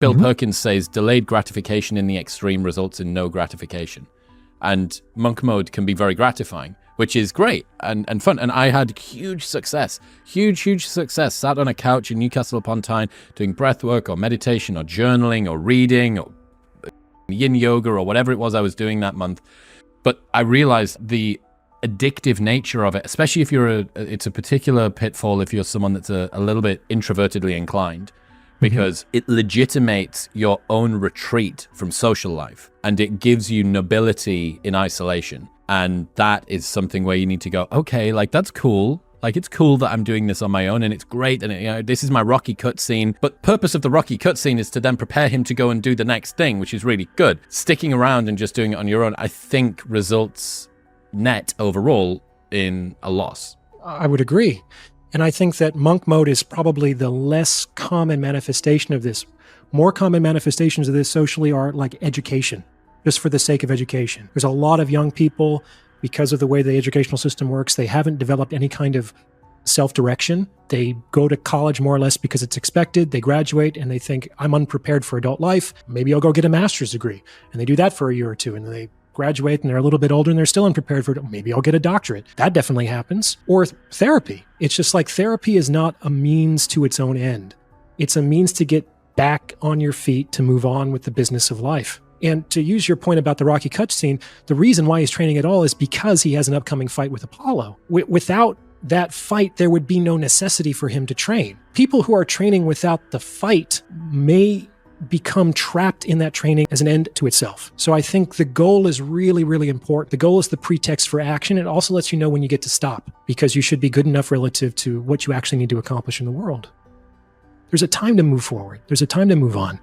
Bill Perkins says delayed gratification in the extreme results in no gratification. And monk mode can be very gratifying, which is great and fun. And I had huge success, huge success. Sat on a couch in Newcastle upon Tyne doing breath work or meditation or journaling or reading or yin yoga or whatever it was I was doing that month. But I realized the addictive nature of it, especially if it's a particular pitfall if you're someone that's a little bit introvertedly inclined, because it legitimates your own retreat from social life and it gives you nobility in isolation. And that is something where you need to go, okay, like that's cool. Like it's cool that I'm doing this on my own and it's great. And this is my Rocky cutscene. But purpose of the Rocky cutscene is to then prepare him to go and do the next thing, which is really good. Sticking around and just doing it on your own, I think results net overall in a loss. I would agree. And I think that monk mode is probably the less common manifestation of this. More common manifestations of this socially are like education, just for the sake of education. There's a lot of young people, because of the way the educational system works, they haven't developed any kind of self-direction. They go to college more or less because it's expected. They graduate and they think, I'm unprepared for adult life. Maybe I'll go get a master's degree. And they do that for a year or two and they graduate and they're a little bit older and they're still unprepared for it. Maybe I'll get a doctorate. That definitely happens. Or therapy. It's just like therapy is not a means to its own end. It's a means to get back on your feet to move on with the business of life. And to use your point about the Rocky cutscene, the reason why he's training at all is because he has an upcoming fight with Apollo. Without that fight, there would be no necessity for him to train. People who are training without the fight may become trapped in that training as an end to itself. So I think the goal is really, really important. The goal is the pretext for action. It also lets you know when you get to stop, because you should be good enough relative to what you actually need to accomplish in the world. There's a time to move forward. There's a time to move on.